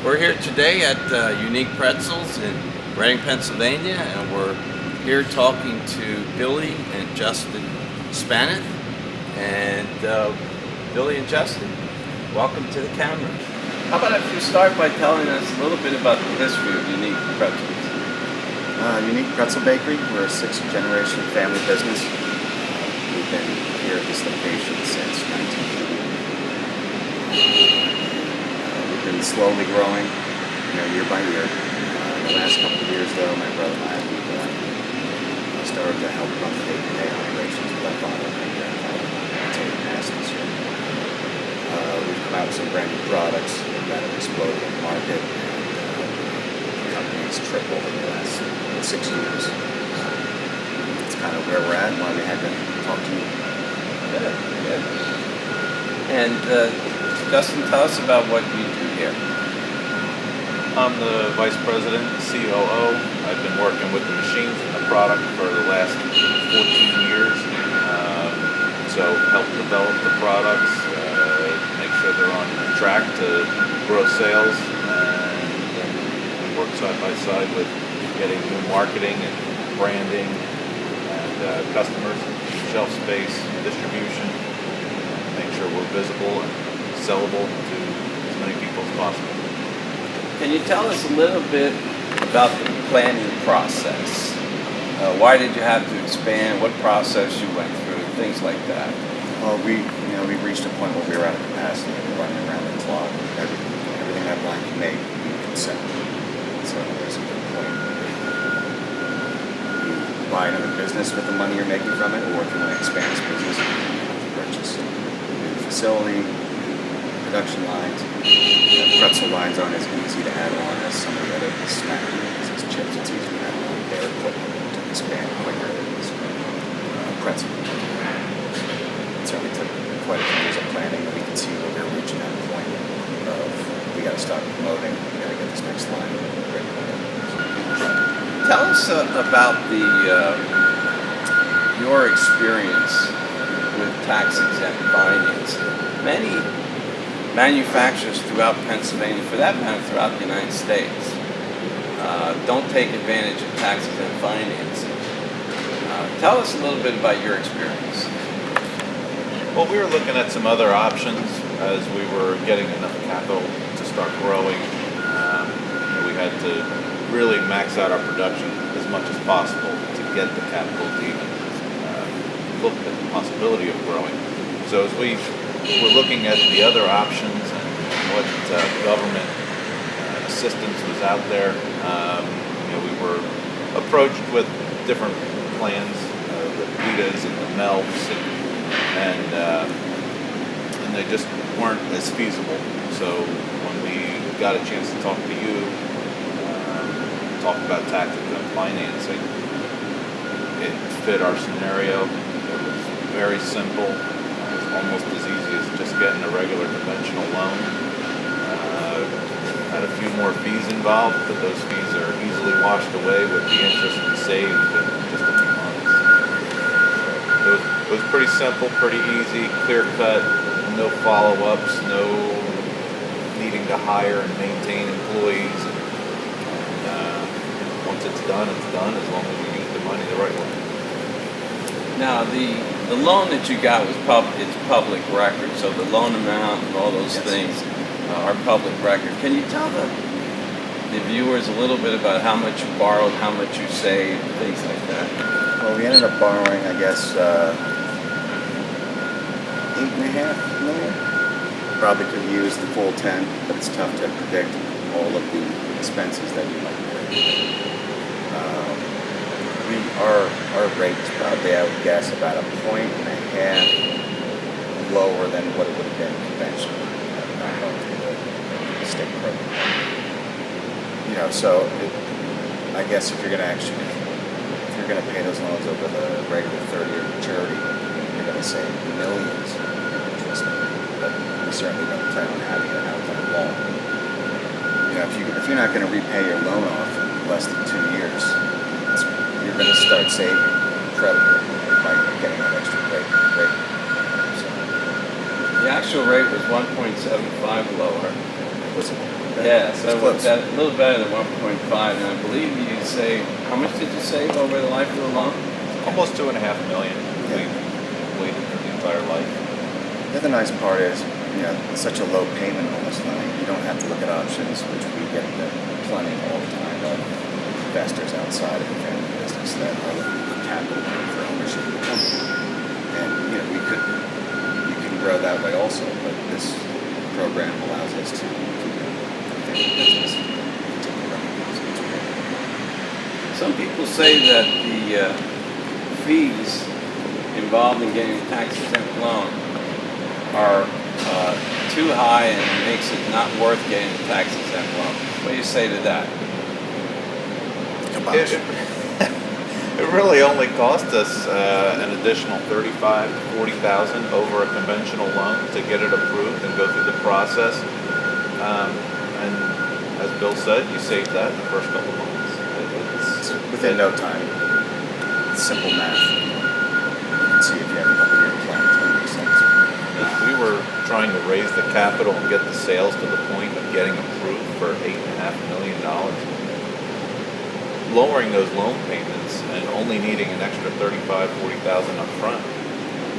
We're here today at Unique Pretzels in Reading, Pennsylvania, and we're here talking to Billy and Justin Spaneth. And Billy and Justin, welcome to the camera. How about if you start by telling us a little bit about the history of Unique Pretzels? Unique Pretzel Bakery. We're a sixth-generation family business. We've been here at this location since 1980. We've been slowly growing, year by year. The last couple of years, though, my brother and I started to help run the day-to-day operations with our father and grandfather until we passed this year. We've come out with some brand new products that have exploded in the market, and the company's tripled in the last 6 years. That's kind of where we're at and why we had to talk to you. Good. And Justin, tell us about what you do here. I'm the Vice President, COO. I've been working with the machines and the product for the last 14 years. So help develop the products, make sure they're on track to grow sales, and work side by side with getting new marketing and branding and customers, shelf space, distribution, make sure we're visible and sellable to as many people as possible. Can you tell us a little bit about the planning process? Why did you have to expand? What process you went through? Things like that. Well, we've reached a point where we were out of capacity and we're running around the clock. Everything that line can make, we can sell. So there's a good point. You buy another business with the money you're making from it, or if you want to expand this business, you have to purchase a new facility, production lines. Pretzel lines aren't as easy to add on as some of the other snack businesses. Chips, it's easier to add on their equipment to expand quicker than this pretzel. It certainly took quite a few years of planning, but we could see where we were reaching that point of we got to start promoting, we got to get this next line ready to go. Tell us about your experience with tax-exempt financing. Many manufacturers throughout Pennsylvania, for that matter throughout the United States, don't take advantage of tax-exempt financing. Tell us a little bit about your experience. Well, we were looking at some other options as we were getting enough capital to start growing. We had to really max out our production as much as possible to get the capital to even look at the possibility of growing. So as we were looking at the other options and what government assistance was out there, we were approached with different plans, the PETAs and the MELFs, and they just weren't as feasible. So when we got a chance to talk to you, talk about tax-exempt financing, it fit our scenario. It was very simple. It was almost as easy as just getting a regular conventional loan. Had a few more fees involved, but those fees are easily washed away with the interest we saved in just a few months. It was pretty simple, pretty easy, clear cut, no follow-ups, no needing to hire and maintain employees. And once it's done as long as you use the money the right way. Now, the loan that you got was public record, so the loan amount and all those things are public record. Can you tell the viewers a little bit about how much you borrowed, how much you saved, things like that? Well, we ended up borrowing, I guess, $8.5 million. Probably could have used the full 10, but it's tough to predict all of the expenses that you might incur. Our rate is probably, I would guess, about 1.5 points lower than what it would have been conventionally, not going through the state program. So I guess if you're going to pay those loans over the regular 30-year maturity, you're going to save millions in interest. But we certainly don't plan on having it out that long. If you're not going to repay your loan off in less than 2 years, you're going to start saving incredibly by getting that extra rate. So, The actual rate was 1.75 lower. was it? Yeah, so It's close. a little better than 1.5, and I believe you say, how much did you save over the life of the loan? Almost 2.5 million. Yeah. We waited for the entire life. The other nice part is, it's such a low payment on this thing. You don't have to look at options, which we get plenty all the time of investors outside of the family business that are looking for capital for ownership of the company. And you can grow that way also, but this program allows us to keep it a family business. Continue running it, so it's great. Some people say that the fees involved in getting a tax-exempt loan are too high and makes it not worth getting a tax-exempt loan. What do you say to that? It really only cost us an additional $35,000 to $40,000 over a conventional loan to get it approved and go through the process. And as Bill said, you saved that in the first couple months. It's within no time. It's simple math. You can see if you have a couple year plan, it's going to make sense. If we were trying to raise the capital and get the sales to the point of getting approved for $8.5 million, lowering those loan payments and only needing an extra $35,000 to $40,000 up front,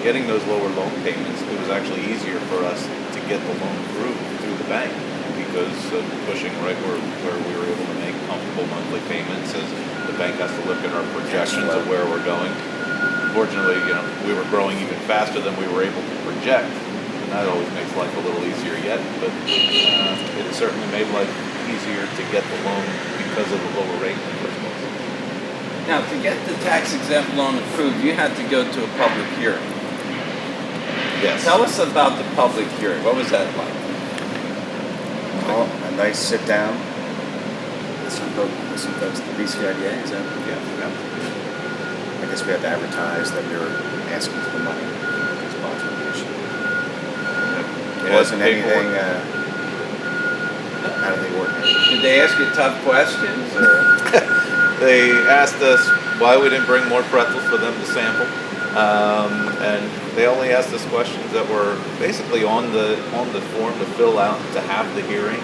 getting those lower loan payments, it was actually easier for us to get the loan approved through the bank because of pushing right where we were able to make comfortable monthly payments as the bank has to look at our projections of where we're going. Fortunately, we were growing even faster than we were able to project, and that always makes life a little easier yet, but it certainly made life easier to get the loan because of the lower rate in the first place. Now, to get the tax-exempt loan approved, you had to go to a public hearing. Yes. Tell us about the public hearing. What was that like? Well, a nice sit down. Some folks at the BCIDA, is that? Yeah. I guess we had to advertise that we were asking for the money because bonds were being issued. It wasn't anything out of the ordinary. Did they ask you tough questions? Or? They asked us why we didn't bring more pretzels for them to sample, and they only asked us questions that were basically on the form to fill out to have the hearing.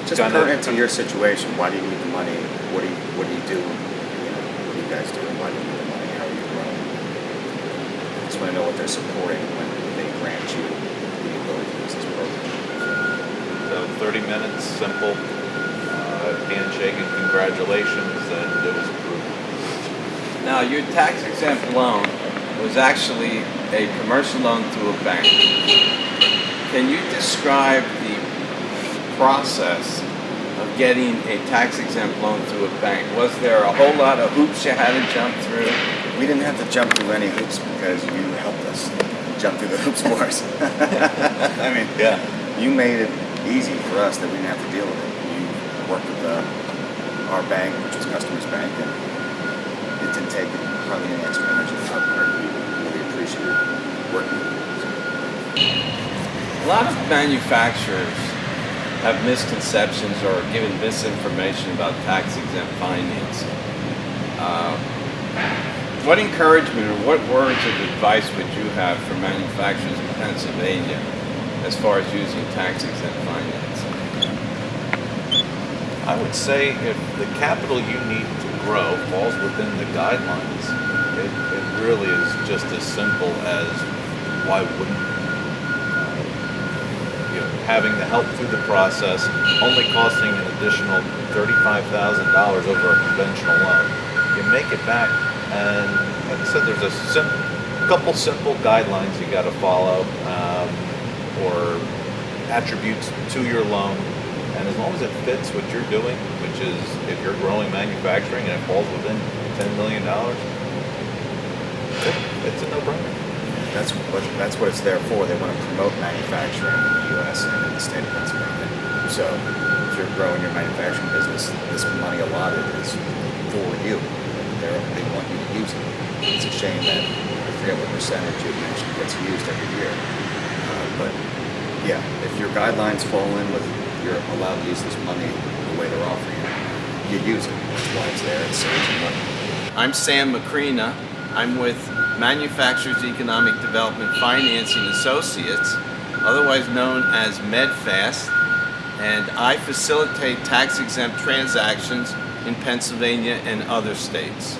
Just pertinent to your situation. Why do you need the money? What do you do? What are you guys doing? Why do you need the money? How are you growing? Just want to know what they're supporting when they grant you the ability to use this program. So 30 minutes, simple, handshake and congratulations, and it was approved. Now, your tax-exempt loan was actually a commercial loan to a bank. Can you describe the process of getting a tax-exempt loan to a bank? Was there a whole lot of hoops you had to jump through? We didn't have to jump through any hoops because you helped us jump through the hoops for us. I mean, Yeah. you made it easy for us that we didn't have to deal with it. You worked with our bank, which was Customers Bank, and it didn't take hardly any extra energy on our part. We really appreciated working with you. A lot of manufacturers have misconceptions or are given misinformation about tax-exempt financing. What encouragement or what words of advice would you have for manufacturers in Pennsylvania as far as using tax-exempt financing? I would say if the capital you need to grow falls within the guidelines, it really is just as simple as why wouldn't having the help through the process, only costing an additional $35,000 over a conventional loan. You make it back, and like I said, there's a couple simple guidelines you got to follow, or attributes to your loan. And as long as it fits what you're doing, which is if you're growing manufacturing and it falls within $10 million, it's a no-brainer. That's what it's there for. They want to promote manufacturing in the U.S. and in the state of Pennsylvania. So if you're growing your manufacturing business, this money allotted is for you. They want you to use it. It's a shame that I forget what percentage you mentioned gets used every year. But yeah, if your guidelines fall in with you're allowed to use this money the way they're offering it, you use it. That's why it's there. It saves you money. I'm Sammacrinaaudiocorrection. I'm with Manufacturers Economic Development Financing Associates, otherwise known as MedFast, and I facilitate tax-exempt transactions in Pennsylvania and other states.